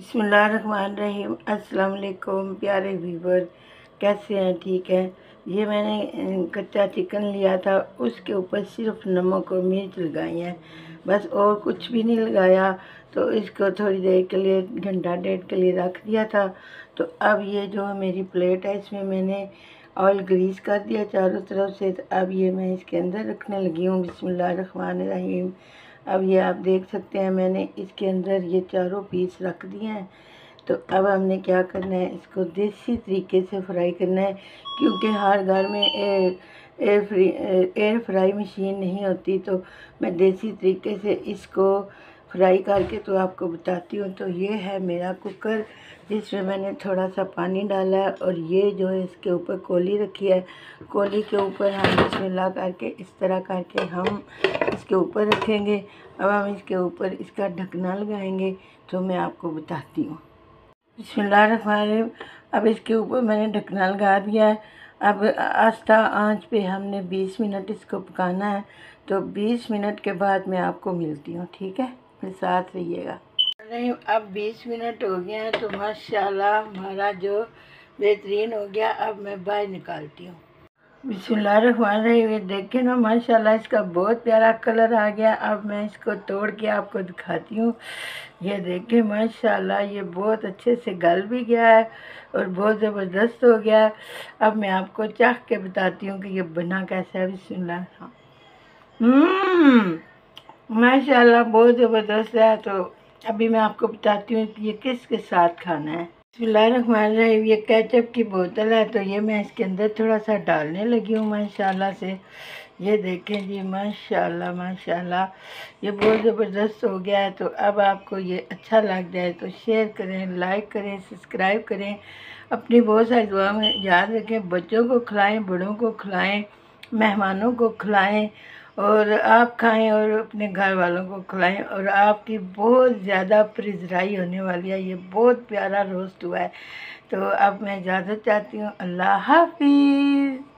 बिस्मिल्लाहिर्रहमानिर्रहीम। अस्सलाम वालेकुम प्यारे व्यूवर, कैसे हैं? ठीक है। ये मैंने कच्चा चिकन लिया था, उसके ऊपर सिर्फ नमक और मिर्च लगाई है, बस और कुछ भी नहीं लगाया। तो इसको थोड़ी देर के लिए, घंटा डेढ़ के लिए रख दिया था। तो अब ये जो मेरी प्लेट है, इसमें मैंने ऑयल ग्रीस कर दिया चारों तरफ से। तो अब ये मैं इसके अंदर रखने लगी हूँ। बिस्मिल्लाहिर्रहमानिर्रहीम। अब ये आप देख सकते हैं, मैंने इसके अंदर ये चारों पीस रख दिए हैं। तो अब हमने क्या करना है, इसको देसी तरीके से फ्राई करना है, क्योंकि हर घर में एयर फ्राई मशीन नहीं होती। तो मैं देसी तरीके से इसको फ्राई करके तो आपको बताती हूँ। तो ये है मेरा कुकर, जिसमें मैंने थोड़ा सा पानी डाला है, और ये जो है इसके ऊपर कोली रखी है। कोली के ऊपर हम बिस्मिल्लाह करके इस तरह करके हम इसके ऊपर रखेंगे। अब हम इसके ऊपर इसका ढकना लगाएंगे, तो मैं आपको बताती हूँ। बिस्मिल्लाहिर्रहमानिर्रहीम। अब इसके ऊपर मैंने ढकना लगा दिया है। अब आस्था आंच पे हमने 20 मिनट इसको पकाना है। तो 20 मिनट के बाद मैं आपको मिलती हूँ, ठीक है? मेरे साथ रहिएगा। नहीं, अब 20 मिनट हो गए हैं, तो माशाल्लाह हमारा जो बेहतरीन हो गया। अब मैं बाहर निकालती हूँ। बिस्मिल्लाहिर्रहमानिर्रहीम। ये देखें ना, माशाल्लाह इसका बहुत प्यारा कलर आ गया। अब मैं इसको तोड़ के आपको दिखाती हूँ। ये देखें माशाल्लाह, ये बहुत अच्छे से गल भी गया है और बहुत ज़बरदस्त हो गया है। अब मैं आपको चाख के बताती हूँ कि ये बना कैसा है। बिस्मिल्लाह। माशाल्लाह बहुत ज़बरदस्त है। तो अभी मैं आपको बताती हूँ कि ये किसके साथ खाना है। बिस्मिल्लाहिर्रहमानिर्रहीम। ये केचप की बोतल है, तो ये मैं इसके अंदर थोड़ा सा डालने लगी हूँ माशाल्लाह से। ये देखें जी, माशाल्लाह माशाल्लाह, ये बहुत ज़बरदस्त हो गया है। तो अब आपको ये अच्छा लग जाए तो शेयर करें, लाइक करें, सब्सक्राइब करें। अपनी बहुत सारी दुआ में याद रखें, बच्चों को खिलाएँ, बड़ों को खिलाएँ, मेहमानों को खिलाएँ, और आप खाएं और अपने घर वालों को खिलाएं। और आपकी बहुत ज़्यादा प्रिजराई होने वाली है। ये बहुत प्यारा रोस्ट हुआ है। तो अब मैं इजाज़त चाहती हूँ। अल्लाह हाफिज़।